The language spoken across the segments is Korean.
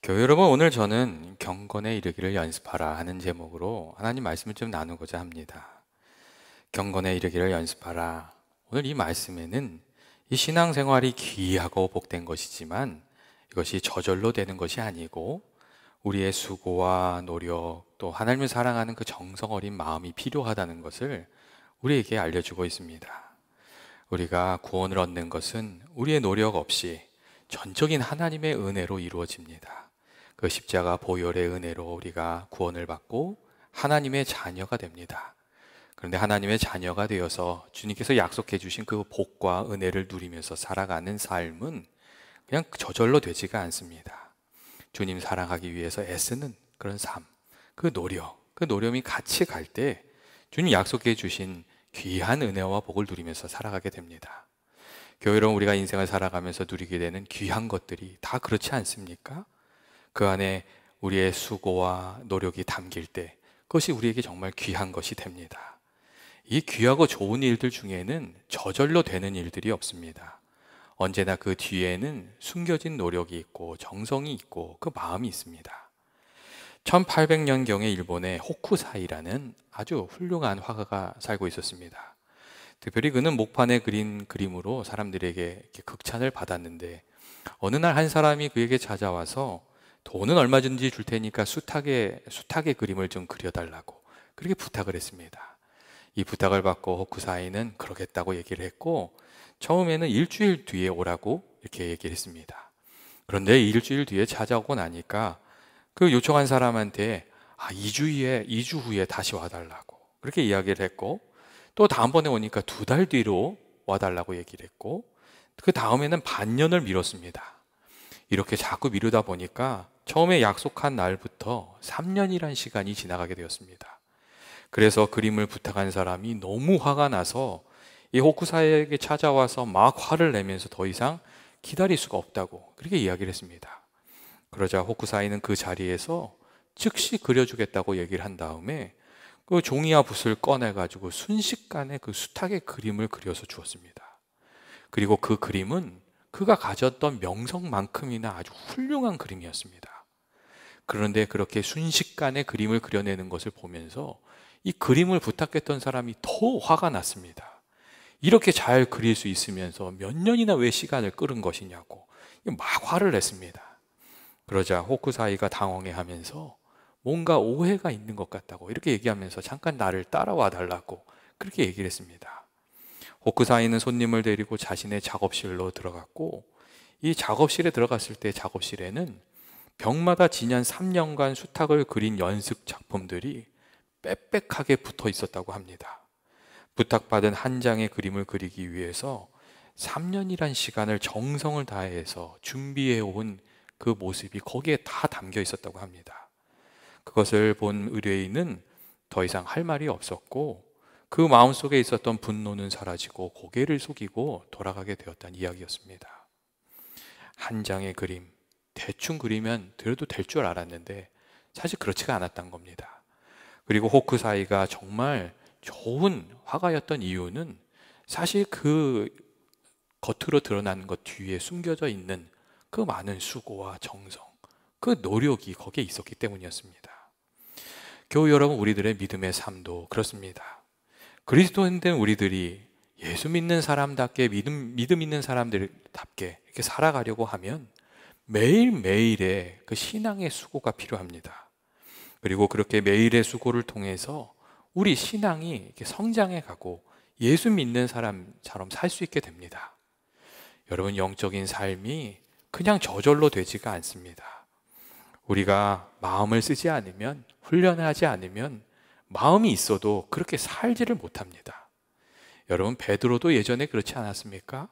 교회 여러분, 오늘 저는 경건에 이르기를 연습하라 하는 제목으로 하나님 말씀을 좀 나누고자 합니다. 경건에 이르기를 연습하라. 오늘 이 말씀에는 이 신앙생활이 귀하고 복된 것이지만 이것이 저절로 되는 것이 아니고 우리의 수고와 노력, 또 하나님을 사랑하는 그 정성 어린 마음이 필요하다는 것을 우리에게 알려주고 있습니다. 우리가 구원을 얻는 것은 우리의 노력 없이 전적인 하나님의 은혜로 이루어집니다. 그 십자가 보혈의 은혜로 우리가 구원을 받고 하나님의 자녀가 됩니다. 그런데 하나님의 자녀가 되어서 주님께서 약속해 주신 그 복과 은혜를 누리면서 살아가는 삶은 그냥 저절로 되지가 않습니다. 주님 사랑하기 위해서 애쓰는 그런 삶, 그 노력이 같이 갈 때 주님 약속해 주신 귀한 은혜와 복을 누리면서 살아가게 됩니다. 교회로 우리가 인생을 살아가면서 누리게 되는 귀한 것들이 다 그렇지 않습니까? 그 안에 우리의 수고와 노력이 담길 때 그것이 우리에게 정말 귀한 것이 됩니다. 이 귀하고 좋은 일들 중에는 저절로 되는 일들이 없습니다. 언제나 그 뒤에는 숨겨진 노력이 있고 정성이 있고 그 마음이 있습니다. 1800년경에 일본의 호쿠사이라는 아주 훌륭한 화가가 살고 있었습니다. 특별히 그는 목판에 그린 그림으로 사람들에게 이렇게 극찬을 받았는데, 어느 날 한 사람이 그에게 찾아와서 돈은 얼마든지 줄 테니까 숱하게 그림을 좀 그려달라고 그렇게 부탁을 했습니다. 이 부탁을 받고 호쿠사이는 그러겠다고 얘기를 했고, 처음에는 일주일 뒤에 오라고 이렇게 얘기를 했습니다. 그런데 일주일 뒤에 찾아오고 나니까 그 요청한 사람한테 2주 후에 다시 와달라고 그렇게 이야기를 했고, 또 다음번에 오니까 2달 뒤로 와달라고 얘기를 했고, 그 다음에는 반년을 미뤘습니다. 이렇게 자꾸 미루다 보니까 처음에 약속한 날부터 3년이란 시간이 지나가게 되었습니다. 그래서 그림을 부탁한 사람이 너무 화가 나서 이 호쿠사이에게 찾아와서 막 화를 내면서 더 이상 기다릴 수가 없다고 그렇게 이야기를 했습니다. 그러자 호쿠사이는 그 자리에서 즉시 그려주겠다고 얘기를 한 다음에 그 종이와 붓을 꺼내가지고 순식간에 그 숱하게 그림을 그려서 주었습니다. 그리고 그 그림은 그가 가졌던 명성만큼이나 아주 훌륭한 그림이었습니다. 그런데 그렇게 순식간에 그림을 그려내는 것을 보면서 이 그림을 부탁했던 사람이 더 화가 났습니다. 이렇게 잘 그릴 수 있으면서 몇 년이나 왜 시간을 끌은 것이냐고 막 화를 냈습니다. 그러자 호쿠사이가 당황해하면서 뭔가 오해가 있는 것 같다고 이렇게 얘기하면서 잠깐 나를 따라와 달라고 그렇게 얘기를 했습니다. 호쿠사이는 손님을 데리고 자신의 작업실로 들어갔고, 이 작업실에 들어갔을 때 작업실에는 벽마다 지난 3년간 수탉을 그린 연습 작품들이 빽빽하게 붙어 있었다고 합니다. 부탁받은 한 장의 그림을 그리기 위해서 3년이란 시간을 정성을 다해서 준비해 온 그 모습이 거기에 다 담겨 있었다고 합니다. 그것을 본 의뢰인은 더 이상 할 말이 없었고, 그 마음속에 있었던 분노는 사라지고 고개를 숙이고 돌아가게 되었다는 이야기였습니다. 한 장의 그림, 대충 그리면 그래도 될 줄 알았는데 사실 그렇지가 않았던 겁니다. 그리고 호쿠사이가 정말 좋은 화가였던 이유는 사실 그 겉으로 드러나는 것 뒤에 숨겨져 있는 그 많은 수고와 정성, 그 노력이 거기에 있었기 때문이었습니다. 교우 여러분, 우리들의 믿음의 삶도 그렇습니다. 그리스도인 된 우리들이 예수 믿는 사람답게 믿음 있는 사람들답게 이렇게 살아가려고 하면 매일매일의 그 신앙의 수고가 필요합니다. 그리고 그렇게 매일의 수고를 통해서 우리 신앙이 이렇게 성장해 가고 예수 믿는 사람처럼 살 수 있게 됩니다. 여러분, 영적인 삶이 그냥 저절로 되지가 않습니다. 우리가 마음을 쓰지 않으면, 훈련하지 않으면 마음이 있어도 그렇게 살지를 못합니다. 여러분, 베드로도 예전에 그렇지 않았습니까?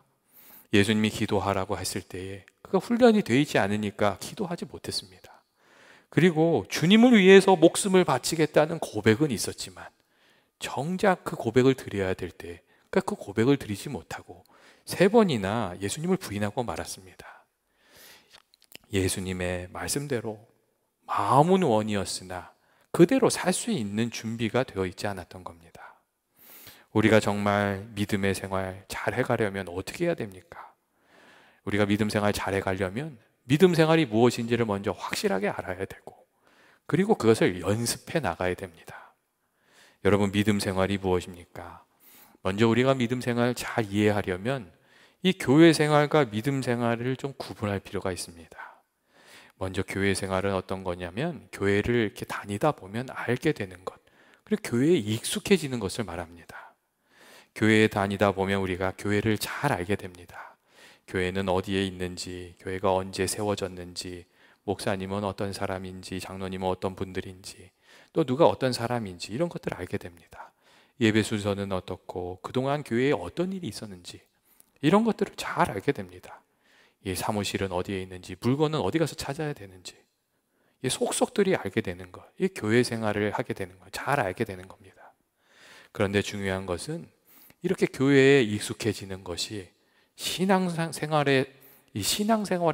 예수님이 기도하라고 했을 때에 그가 훈련이 되지 않으니까 기도하지 못했습니다. 그리고 주님을 위해서 목숨을 바치겠다는 고백은 있었지만 정작 그 고백을 드려야 될 때 그 고백을 드리지 못하고 3번이나 예수님을 부인하고 말았습니다. 예수님의 말씀대로 마음은 원이었으나 그대로 살 수 있는 준비가 되어 있지 않았던 겁니다. 우리가 정말 믿음의 생활 잘 해가려면 어떻게 해야 됩니까? 우리가 믿음 생활 잘 해가려면 믿음 생활이 무엇인지를 먼저 확실하게 알아야 되고, 그리고 그것을 연습해 나가야 됩니다. 여러분, 믿음 생활이 무엇입니까? 먼저 우리가 믿음 생활을 잘 이해하려면 이 교회 생활과 믿음 생활을 좀 구분할 필요가 있습니다. 먼저 교회 생활은 어떤 거냐면 교회를 이렇게 다니다 보면 알게 되는 것, 그리고 교회에 익숙해지는 것을 말합니다. 교회에 다니다 보면 우리가 교회를 잘 알게 됩니다. 교회는 어디에 있는지, 교회가 언제 세워졌는지, 목사님은 어떤 사람인지, 장로님은 어떤 분들인지, 또 누가 어떤 사람인지, 이런 것들을 알게 됩니다. 예배 순서는 어떻고 그동안 교회에 어떤 일이 있었는지, 이런 것들을 잘 알게 됩니다. 이 사무실은 어디에 있는지, 물건은 어디 가서 찾아야 되는지, 이 속속들이 알게 되는 것, 이 교회 생활을 하게 되는 것, 잘 알게 되는 겁니다. 그런데 중요한 것은 이렇게 교회에 익숙해지는 것이 신앙생활의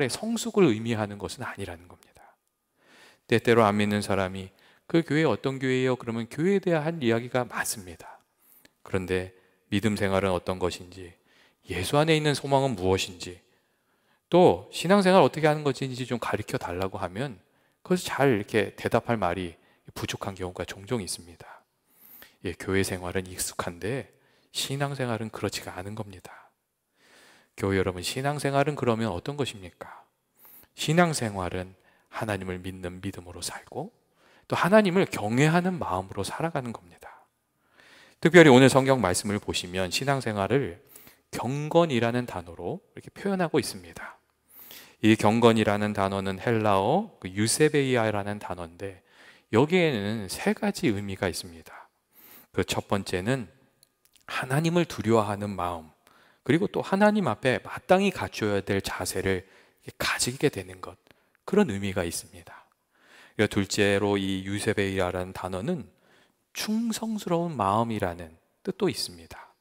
성숙을 의미하는 것은 아니라는 겁니다. 때때로 안 믿는 사람이 그 교회 어떤 교회예요? 그러면 교회에 대한 이야기가 맞습니다. 그런데 믿음 생활은 어떤 것인지, 예수 안에 있는 소망은 무엇인지, 또 신앙생활 어떻게 하는 것인지 좀 가르쳐 달라고 하면 그것을 잘 이렇게 대답할 말이 부족한 경우가 종종 있습니다. 예, 교회 생활은 익숙한데 신앙생활은 그렇지가 않은 겁니다. 교회 여러분, 신앙생활은 그러면 어떤 것입니까? 신앙생활은 하나님을 믿는 믿음으로 살고 또 하나님을 경외하는 마음으로 살아가는 겁니다. 특별히 오늘 성경 말씀을 보시면 신앙생활을 경건이라는 단어로 이렇게 표현하고 있습니다. 이 경건이라는 단어는 헬라어 유세베이아라는 단어인데 여기에는 세 가지 의미가 있습니다. 그 첫 번째는 하나님을 두려워하는 마음, 그리고 또 하나님 앞에 마땅히 갖춰야 될 자세를 가지게 되는 것, 그런 의미가 있습니다. 둘째로 이 유세베이아라는 단어는 충성스러운 마음이라는 뜻도 있습니다.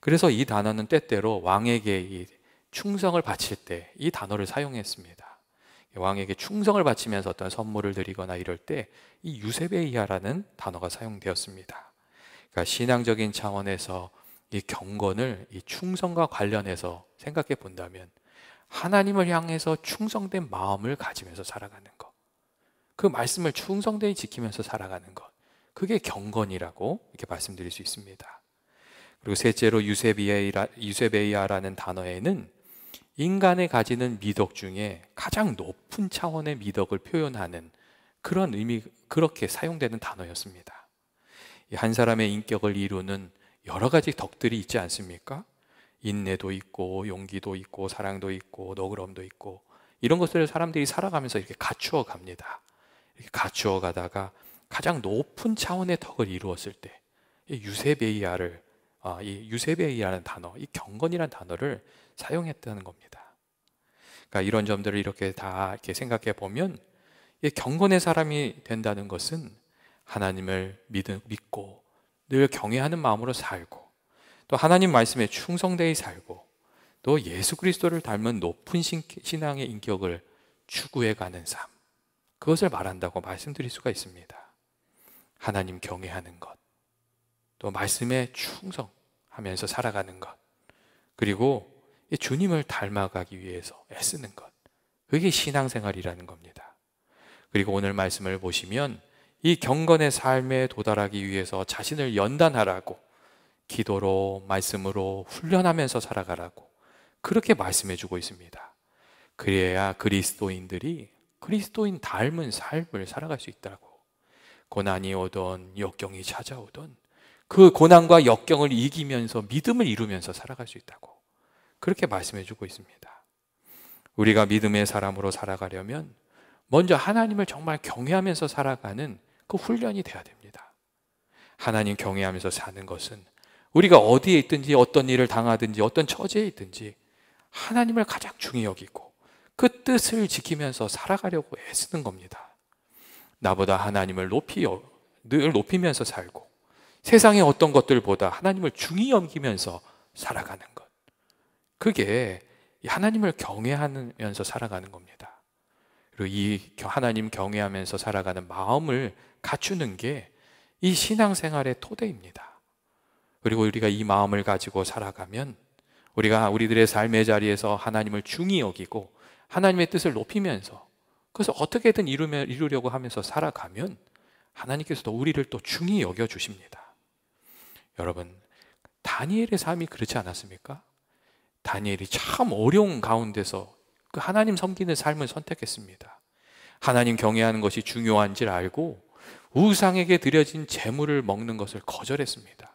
그래서 이 단어는 때때로 왕에게 이 충성을 바칠 때 이 단어를 사용했습니다. 왕에게 충성을 바치면서 어떤 선물을 드리거나 이럴 때 이 유세베이아라는 단어가 사용되었습니다. 그러니까 신앙적인 차원에서 이 경건을 이 충성과 관련해서 생각해 본다면 하나님을 향해서 충성된 마음을 가지면서 살아가는 것, 그 말씀을 충성되이 지키면서 살아가는 것, 그게 경건이라고 이렇게 말씀드릴 수 있습니다. 그리고 셋째로 유세베이아라는 단어에는 인간이 가지는 미덕 중에 가장 높은 차원의 미덕을 표현하는 그런 의미, 그렇게 사용되는 단어였습니다. 한 사람의 인격을 이루는 여러 가지 덕들이 있지 않습니까? 인내도 있고 용기도 있고 사랑도 있고 너그러움도 있고, 이런 것들을 사람들이 살아가면서 이렇게 갖추어 갑니다. 이렇게 갖추어 가다가 가장 높은 차원의 덕을 이루었을 때 이 유세베이아라는 단어, 이 경건이라는 단어를 사용했다는 겁니다. 그러니까 이런 점들을 이렇게 다 이렇게 생각해 보면 이 경건의 사람이 된다는 것은 하나님을 믿고 늘 경외하는 마음으로 살고, 또 하나님 말씀에 충성되이 살고, 또 예수 그리스도를 닮은 높은 신앙의 인격을 추구해 가는 삶, 그것을 말한다고 말씀드릴 수가 있습니다. 하나님 경외하는 것, 또 말씀에 충성하면서 살아가는 것, 그리고 주님을 닮아가기 위해서 애쓰는 것, 그게 신앙생활이라는 겁니다. 그리고 오늘 말씀을 보시면 이 경건의 삶에 도달하기 위해서 자신을 연단하라고, 기도로 말씀으로 훈련하면서 살아가라고 그렇게 말씀해 주고 있습니다. 그래야 그리스도인들이 그리스도인 닮은 삶을 살아갈 수 있다고. 고난이 오던 역경이 찾아오던 그 고난과 역경을 이기면서 믿음을 이루면서 살아갈 수 있다고 그렇게 말씀해 주고 있습니다. 우리가 믿음의 사람으로 살아가려면 먼저 하나님을 정말 경외하면서 살아가는 그 훈련이 돼야 됩니다. 하나님 경외하면서 사는 것은 우리가 어디에 있든지 어떤 일을 당하든지 어떤 처지에 있든지 하나님을 가장 중히 여기고 그 뜻을 지키면서 살아가려고 애쓰는 겁니다. 나보다 하나님을 늘 높이면서 살고 세상의 어떤 것들보다 하나님을 중히 여기면서 살아가는 것, 그게 하나님을 경외하면서 살아가는 겁니다. 그리고 이 하나님 경외하면서 살아가는 마음을 갖추는 게 이 신앙생활의 토대입니다. 그리고 우리가 이 마음을 가지고 살아가면 우리가 우리들의 삶의 자리에서 하나님을 중히 여기고 하나님의 뜻을 높이면서 그래서 어떻게든 이루려고 하면서 살아가면 하나님께서도 우리를 또 중히 여겨주십니다. 여러분, 다니엘의 삶이 그렇지 않았습니까? 다니엘이 참 어려운 가운데서 그 하나님 섬기는 삶을 선택했습니다. 하나님 경외하는 것이 중요한지를 알고 우상에게 드려진 제물을 먹는 것을 거절했습니다.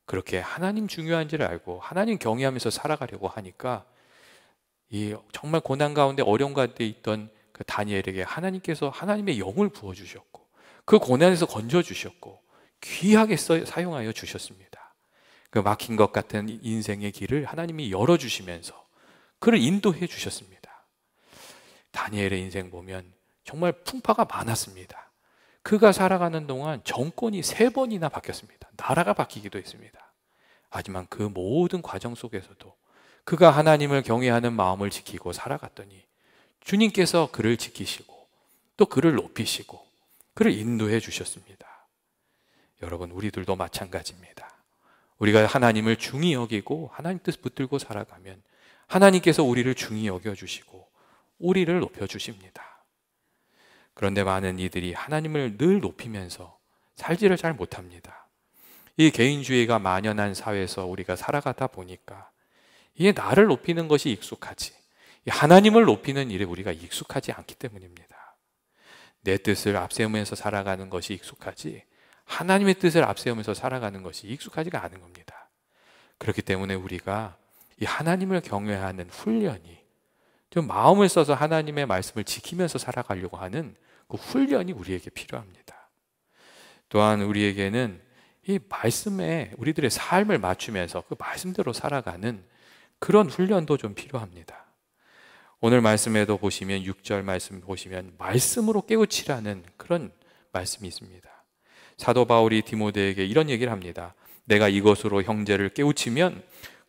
그렇게 하나님 중요한지를 알고 하나님 경외하면서 살아가려고 하니까 이 정말 고난 가운데 어려운 가운데 있던 그 다니엘에게 하나님께서 하나님의 영을 부어주셨고 그 고난에서 건져주셨고 귀하게 사용하여 주셨습니다. 그 막힌 것 같은 인생의 길을 하나님이 열어주시면서 그를 인도해 주셨습니다. 다니엘의 인생 보면 정말 풍파가 많았습니다. 그가 살아가는 동안 정권이 3번이나 바뀌었습니다. 나라가 바뀌기도 했습니다. 하지만 그 모든 과정 속에서도 그가 하나님을 경외하는 마음을 지키고 살아갔더니 주님께서 그를 지키시고 또 그를 높이시고 그를 인도해 주셨습니다. 여러분, 우리들도 마찬가지입니다. 우리가 하나님을 중히 여기고 하나님 뜻 붙들고 살아가면 하나님께서 우리를 중히 여겨주시고 우리를 높여주십니다. 그런데 많은 이들이 하나님을 늘 높이면서 살지를 잘 못합니다. 이 개인주의가 만연한 사회에서 우리가 살아가다 보니까 이게 나를 높이는 것이 익숙하지 하나님을 높이는 일에 우리가 익숙하지 않기 때문입니다. 내 뜻을 앞세우면서 살아가는 것이 익숙하지 하나님의 뜻을 앞세우면서 살아가는 것이 익숙하지가 않은 겁니다. 그렇기 때문에 우리가 이 하나님을 경외하는 훈련이 좀 마음을 써서 하나님의 말씀을 지키면서 살아가려고 하는 그 훈련이 우리에게 필요합니다. 또한 우리에게는 이 말씀에 우리들의 삶을 맞추면서 그 말씀대로 살아가는 그런 훈련도 좀 필요합니다. 오늘 말씀에도 보시면 6절 말씀 보시면 말씀으로 깨우치라는 그런 말씀이 있습니다. 사도 바울이 디모데에게 이런 얘기를 합니다. 내가 이것으로 형제를 깨우치면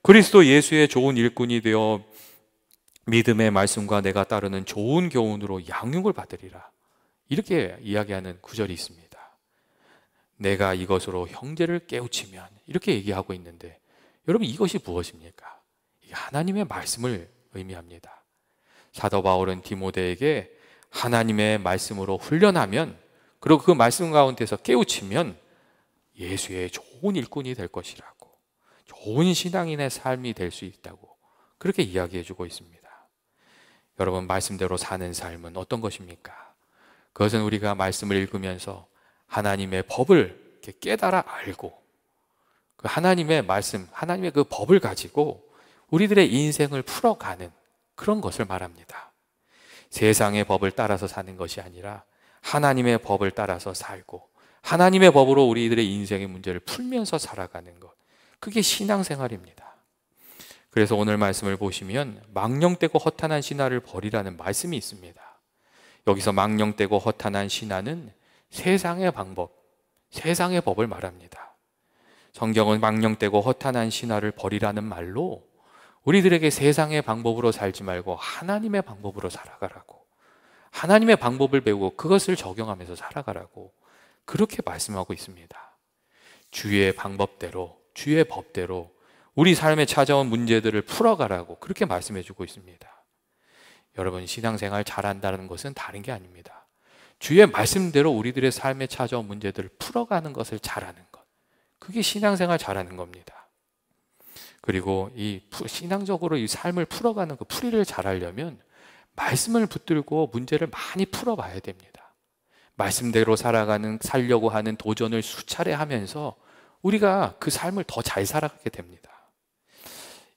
그리스도 예수의 좋은 일꾼이 되어 믿음의 말씀과 내가 따르는 좋은 교훈으로 양육을 받으리라. 이렇게 이야기하는 구절이 있습니다. 내가 이것으로 형제를 깨우치면 이렇게 얘기하고 있는데 여러분, 이것이 무엇입니까? 이게 하나님의 말씀을 의미합니다. 사도 바울은 디모데에게 하나님의 말씀으로 훈련하면 그리고 그 말씀 가운데서 깨우치면 예수의 좋은 일꾼이 될 것이라고, 좋은 신앙인의 삶이 될 수 있다고 그렇게 이야기해 주고 있습니다. 여러분, 말씀대로 사는 삶은 어떤 것입니까? 그것은 우리가 말씀을 읽으면서 하나님의 법을 깨달아 알고 그 하나님의 말씀, 하나님의 그 법을 가지고 우리들의 인생을 풀어가는 그런 것을 말합니다. 세상의 법을 따라서 사는 것이 아니라 하나님의 법을 따라서 살고 하나님의 법으로 우리들의 인생의 문제를 풀면서 살아가는 것, 그게 신앙생활입니다. 그래서 오늘 말씀을 보시면 망령되고 허탄한 신화를 버리라는 말씀이 있습니다. 여기서 망령되고 허탄한 신화는 세상의 방법, 세상의 법을 말합니다. 성경은 망령되고 허탄한 신화를 버리라는 말로 우리들에게 세상의 방법으로 살지 말고 하나님의 방법으로 살아가라고, 하나님의 방법을 배우고 그것을 적용하면서 살아가라고 그렇게 말씀하고 있습니다. 주의 방법대로, 주의 법대로 우리 삶에 찾아온 문제들을 풀어가라고 그렇게 말씀해 주고 있습니다. 여러분, 신앙생활 잘한다는 것은 다른 게 아닙니다. 주의 말씀대로 우리들의 삶에 찾아온 문제들을 풀어가는 것을 잘하는 것, 그게 신앙생활 잘하는 겁니다. 그리고 이 신앙적으로 이 삶을 풀어가는 그 풀이를 잘하려면 말씀을 붙들고 문제를 많이 풀어봐야 됩니다. 말씀대로 살려고 하는 도전을 수차례 하면서 우리가 그 삶을 더 잘 살아가게 됩니다.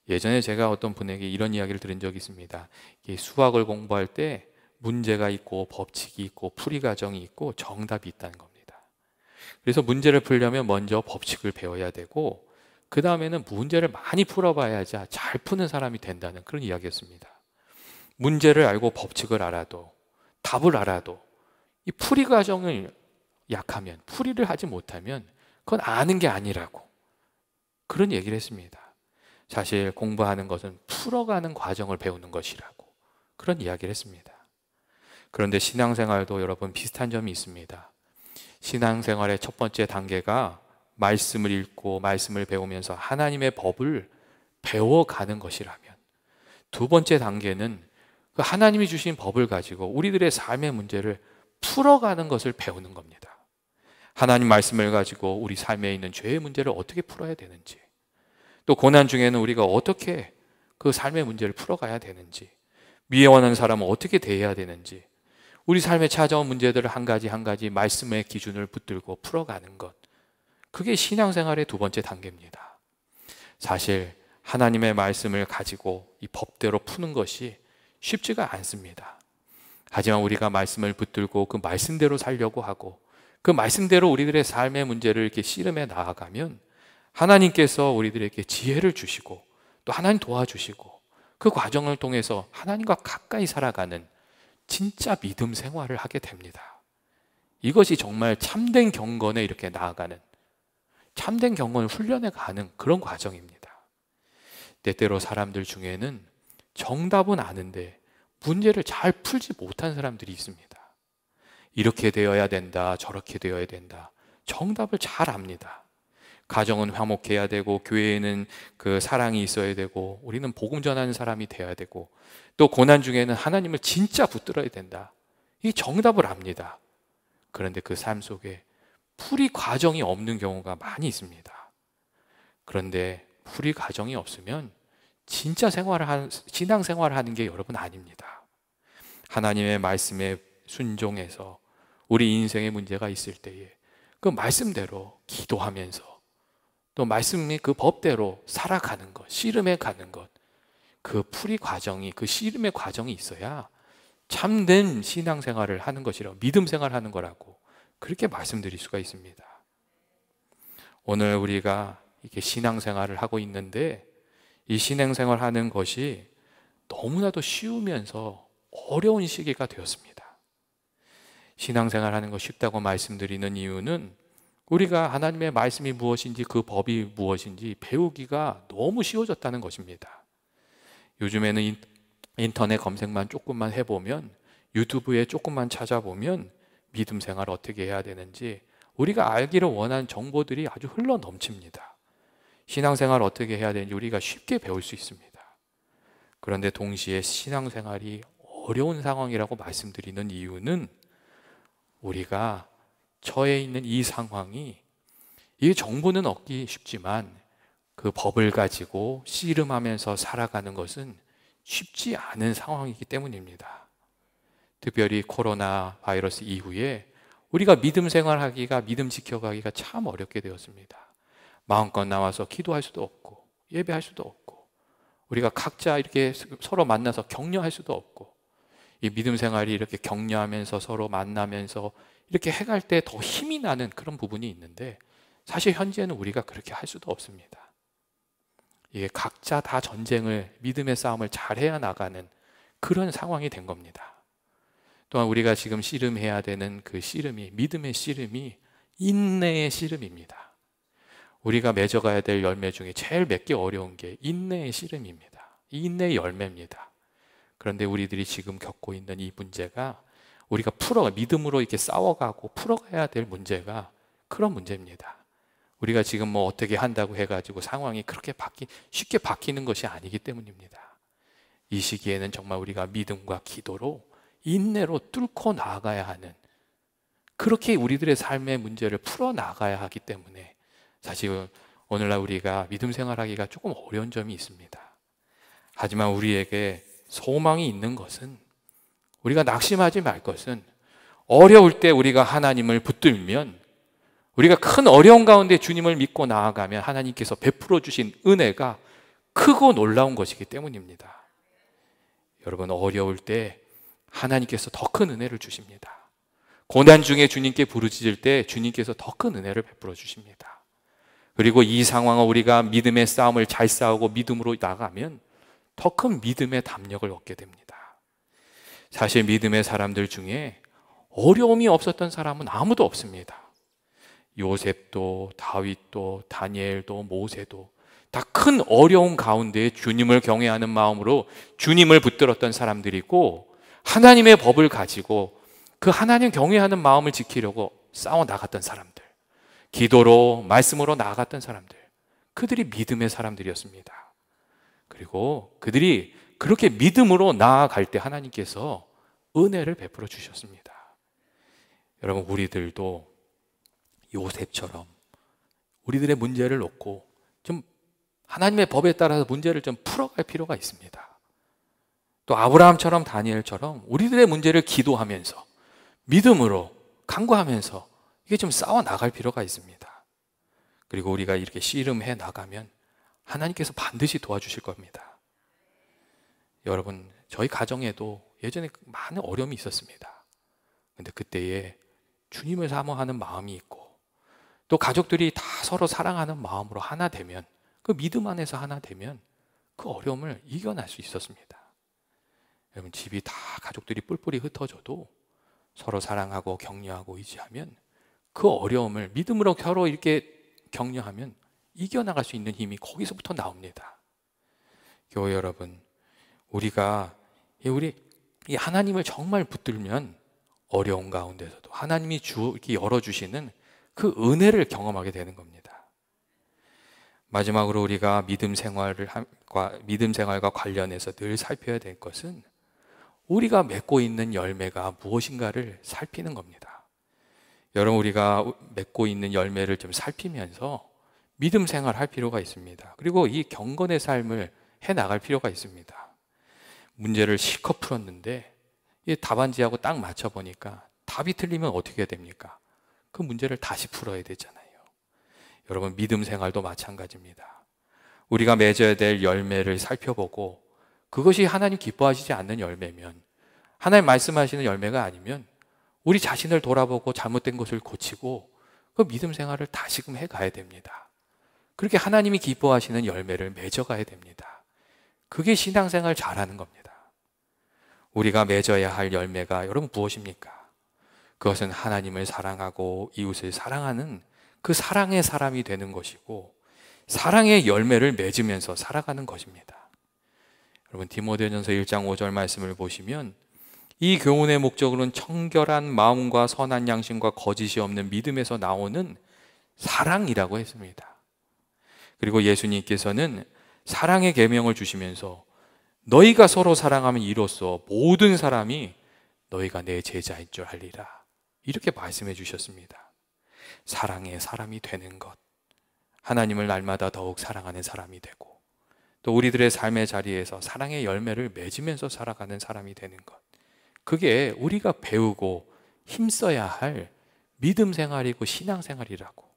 예전에 제가 어떤 분에게 이런 이야기를 들은 적이 있습니다. 수학을 공부할 때 문제가 있고 법칙이 있고 풀이 과정이 있고 정답이 있다는 겁니다. 그래서 문제를 풀려면 먼저 법칙을 배워야 되고 그 다음에는 문제를 많이 풀어봐야지 잘 푸는 사람이 된다는 그런 이야기였습니다. 문제를 알고 법칙을 알아도 답을 알아도 이 풀이 과정을 약하면, 풀이를 하지 못하면 그건 아는 게 아니라고 그런 얘기를 했습니다. 사실 공부하는 것은 풀어가는 과정을 배우는 것이라고 그런 이야기를 했습니다. 그런데 신앙생활도 여러분 비슷한 점이 있습니다. 신앙생활의 첫 번째 단계가 말씀을 읽고 말씀을 배우면서 하나님의 법을 배워가는 것이라면, 두 번째 단계는 그 하나님이 주신 법을 가지고 우리들의 삶의 문제를 풀어가는 것을 배우는 겁니다. 하나님 말씀을 가지고 우리 삶에 있는 죄의 문제를 어떻게 풀어야 되는지, 또 고난 중에는 우리가 어떻게 그 삶의 문제를 풀어가야 되는지, 미워하는 사람은 어떻게 대해야 되는지, 우리 삶에 찾아온 문제들을 한 가지 한 가지 말씀의 기준을 붙들고 풀어가는 것, 그게 신앙생활의 두 번째 단계입니다. 사실 하나님의 말씀을 가지고 이 법대로 푸는 것이 쉽지가 않습니다. 하지만 우리가 말씀을 붙들고 그 말씀대로 살려고 하고 그 말씀대로 우리들의 삶의 문제를 이렇게 씨름해 나아가면 하나님께서 우리들에게 지혜를 주시고 또 하나님 도와주시고 그 과정을 통해서 하나님과 가까이 살아가는 진짜 믿음 생활을 하게 됩니다. 이것이 정말 참된 경건에 이렇게 나아가는, 참된 경건을 훈련해 가는 그런 과정입니다. 때때로 사람들 중에는 정답은 아는데 문제를 잘 풀지 못한 사람들이 있습니다. 이렇게 되어야 된다, 저렇게 되어야 된다, 정답을 잘 압니다. 가정은 화목해야 되고 교회에는 그 사랑이 있어야 되고 우리는 복음 전하는 사람이 되어야 되고 또 고난 중에는 하나님을 진짜 붙들어야 된다, 이 정답을 압니다. 그런데 그 삶 속에 풀이 과정이 없는 경우가 많이 있습니다. 그런데 풀이 과정이 없으면 진짜 신앙생활을 하는 게 여러분 아닙니다. 하나님의 말씀에 순종해서 우리 인생에 문제가 있을 때에 그 말씀대로 기도하면서 또 말씀이 그 법대로 살아가는 것, 씨름해 가는 것, 그 풀이 과정이, 그 씨름의 과정이 있어야 참된 신앙생활을 하는 것이라고, 믿음 생활하는 거라고 그렇게 말씀드릴 수가 있습니다. 오늘 우리가 이렇게 신앙생활을 하고 있는데 이 신앙생활 하는 것이 너무나도 쉬우면서 어려운 시기가 되었습니다. 신앙생활 하는 거 쉽다고 말씀드리는 이유는 우리가 하나님의 말씀이 무엇인지 그 법이 무엇인지 배우기가 너무 쉬워졌다는 것입니다. 요즘에는 인터넷 검색만 조금만 해보면, 유튜브에 조금만 찾아보면 믿음 생활을 어떻게 해야 되는지 우리가 알기를 원하는 정보들이 아주 흘러 넘칩니다. 신앙생활을 어떻게 해야 되는지 우리가 쉽게 배울 수 있습니다. 그런데 동시에 신앙생활이 어려운 상황이라고 말씀드리는 이유는 우리가 처해 있는 이 상황이, 이 정보는 얻기 쉽지만 그 법을 가지고 씨름하면서 살아가는 것은 쉽지 않은 상황이기 때문입니다. 특별히 코로나 바이러스 이후에 우리가 믿음 생활하기가, 믿음 지켜가기가 참 어렵게 되었습니다. 마음껏 나와서 기도할 수도 없고 예배할 수도 없고 우리가 각자 이렇게 서로 만나서 격려할 수도 없고, 이 믿음 생활이 이렇게 격려하면서 서로 만나면서 이렇게 해갈 때 더 힘이 나는 그런 부분이 있는데 사실 현재는 우리가 그렇게 할 수도 없습니다. 이게 각자 다 전쟁을, 믿음의 싸움을 잘해야 나가는 그런 상황이 된 겁니다. 또한 우리가 지금 씨름해야 되는 그 씨름이, 믿음의 씨름이 인내의 씨름입니다. 우리가 맺어가야 될 열매 중에 제일 맺기 어려운 게 인내의 씨름입니다. 인내의 열매입니다. 그런데 우리들이 지금 겪고 있는 이 문제가 우리가 믿음으로 이렇게 싸워가고 풀어가야 될 문제가 그런 문제입니다. 우리가 지금 뭐 어떻게 한다고 해가지고 상황이 그렇게 쉽게 바뀌는 것이 아니기 때문입니다. 이 시기에는 정말 우리가 믿음과 기도로 인내로 뚫고 나아가야 하는, 그렇게 우리들의 삶의 문제를 풀어나가야 하기 때문에 사실 오늘날 우리가 믿음 생활하기가 조금 어려운 점이 있습니다. 하지만 우리에게 소망이 있는 것은, 우리가 낙심하지 말 것은, 어려울 때 우리가 하나님을 붙들면, 우리가 큰 어려움 가운데 주님을 믿고 나아가면 하나님께서 베풀어 주신 은혜가 크고 놀라운 것이기 때문입니다. 여러분, 어려울 때 하나님께서 더 큰 은혜를 주십니다. 고난 중에 주님께 부르짖을 때 주님께서 더 큰 은혜를 베풀어 주십니다. 그리고 이 상황을 우리가 믿음의 싸움을 잘 싸우고 믿음으로 나가면 더 큰 믿음의 담력을 얻게 됩니다. 사실 믿음의 사람들 중에 어려움이 없었던 사람은 아무도 없습니다. 요셉도, 다윗도, 다니엘도, 모세도 다 큰 어려움 가운데 주님을 경외하는 마음으로 주님을 붙들었던 사람들이고, 하나님의 법을 가지고 그 하나님 경외하는 마음을 지키려고 싸워 나갔던 사람들, 기도로 말씀으로 나아갔던 사람들, 그들이 믿음의 사람들이었습니다. 그리고 그들이 그렇게 믿음으로 나아갈 때 하나님께서 은혜를 베풀어 주셨습니다. 여러분, 우리들도 요셉처럼 우리들의 문제를 놓고 좀 하나님의 법에 따라서 문제를 좀 풀어갈 필요가 있습니다. 또 아브라함처럼 다니엘처럼 우리들의 문제를 기도하면서 믿음으로 간구하면서 이게 좀 싸워 나갈 필요가 있습니다. 그리고 우리가 이렇게 씨름해 나가면 하나님께서 반드시 도와주실 겁니다. 여러분, 저희 가정에도 예전에 많은 어려움이 있었습니다. 근데 그때에 주님을 사모하는 마음이 있고 또 가족들이 다 서로 사랑하는 마음으로 하나 되면, 그 믿음 안에서 하나 되면 그 어려움을 이겨낼 수 있었습니다. 여러분, 집이 다 가족들이 뿔뿔이 흩어져도 서로 사랑하고 격려하고 의지하면 그 어려움을 믿음으로 서로 이렇게 격려하면 이겨나갈 수 있는 힘이 거기서부터 나옵니다. 교회 여러분, 우리가 이 하나님을 정말 붙들면 어려운 가운데서도 하나님이 이렇게 열어주시는 그 은혜를 경험하게 되는 겁니다. 마지막으로 우리가 믿음 생활과 관련해서 늘 살펴야 될 것은 우리가 맺고 있는 열매가 무엇인가를 살피는 겁니다. 여러분, 우리가 맺고 있는 열매를 좀 살피면서 믿음 생활할 필요가 있습니다. 그리고 이 경건의 삶을 해나갈 필요가 있습니다. 문제를 실컷 풀었는데 이 답안지하고 딱 맞춰보니까 답이 틀리면 어떻게 됩니까? 그 문제를 다시 풀어야 되잖아요. 여러분, 믿음 생활도 마찬가지입니다. 우리가 맺어야 될 열매를 살펴보고 그것이 하나님 기뻐하시지 않는 열매면, 하나님 말씀하시는 열매가 아니면 우리 자신을 돌아보고 잘못된 것을 고치고 그 믿음 생활을 다시금 해가야 됩니다. 그렇게 하나님이 기뻐하시는 열매를 맺어가야 됩니다. 그게 신앙생활 잘하는 겁니다. 우리가 맺어야 할 열매가 여러분 무엇입니까? 그것은 하나님을 사랑하고 이웃을 사랑하는 그 사랑의 사람이 되는 것이고 사랑의 열매를 맺으면서 살아가는 것입니다. 여러분, 디모데전서 1장 5절 말씀을 보시면 이 교훈의 목적으로는 청결한 마음과 선한 양심과 거짓이 없는 믿음에서 나오는 사랑이라고 했습니다. 그리고 예수님께서는 사랑의 계명을 주시면서 너희가 서로 사랑하면 이로써 모든 사람이 너희가 내 제자인 줄 알리라, 이렇게 말씀해 주셨습니다. 사랑의 사람이 되는 것, 하나님을 날마다 더욱 사랑하는 사람이 되고 또 우리들의 삶의 자리에서 사랑의 열매를 맺으면서 살아가는 사람이 되는 것, 그게 우리가 배우고 힘써야 할 믿음 생활이고 신앙 생활이라고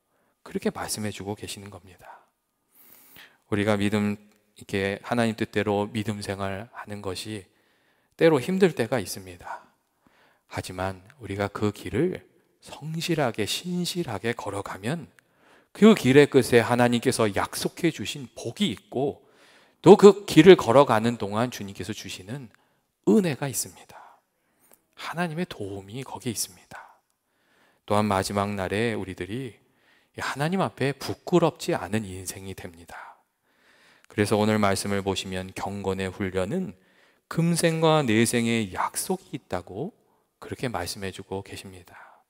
그렇게 말씀해 주고 계시는 겁니다. 우리가 이렇게 하나님 뜻대로 믿음 생활하는 것이 때로 힘들 때가 있습니다. 하지만 우리가 그 길을 성실하게 신실하게 걸어가면 그 길의 끝에 하나님께서 약속해 주신 복이 있고 또 그 길을 걸어가는 동안 주님께서 주시는 은혜가 있습니다. 하나님의 도움이 거기에 있습니다. 또한 마지막 날에 우리들이 하나님 앞에 부끄럽지 않은 인생이 됩니다. 그래서 오늘 말씀을 보시면 경건의 훈련은 금생과 내생의 약속이 있다고 그렇게 말씀해 주고 계십니다.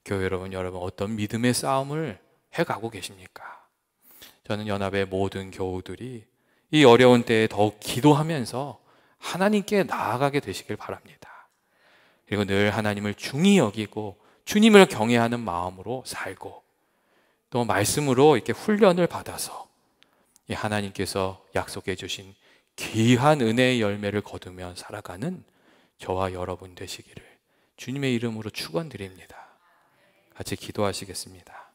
교회 여러분 어떤 믿음의 싸움을 해가고 계십니까? 저는 연합의 모든 교우들이 이 어려운 때에 더욱 기도하면서 하나님께 나아가게 되시길 바랍니다. 그리고 늘 하나님을 중히 여기고 주님을 경외하는 마음으로 살고 또 말씀으로 이렇게 훈련을 받아서 하나님께서 약속해 주신 귀한 은혜의 열매를 거두며 살아가는 저와 여러분 되시기를 주님의 이름으로 축원드립니다. 같이 기도하시겠습니다.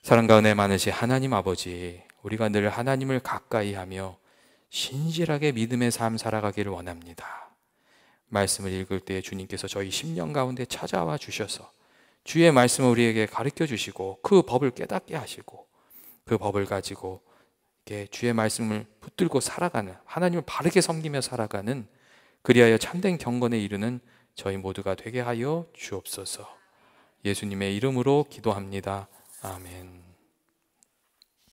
사랑과 은혜 많으신 하나님 아버지, 우리가 늘 하나님을 가까이 하며 신실하게 믿음의 삶 살아가기를 원합니다. 말씀을 읽을 때 주님께서 저희 심령 가운데 찾아와 주셔서 주의 말씀을 우리에게 가르쳐 주시고 그 법을 깨닫게 하시고 그 법을 가지고 이렇게 주의 말씀을 붙들고 살아가는, 하나님을 바르게 섬기며 살아가는, 그리하여 참된 경건에 이르는 저희 모두가 되게 하여 주옵소서. 예수님의 이름으로 기도합니다. 아멘.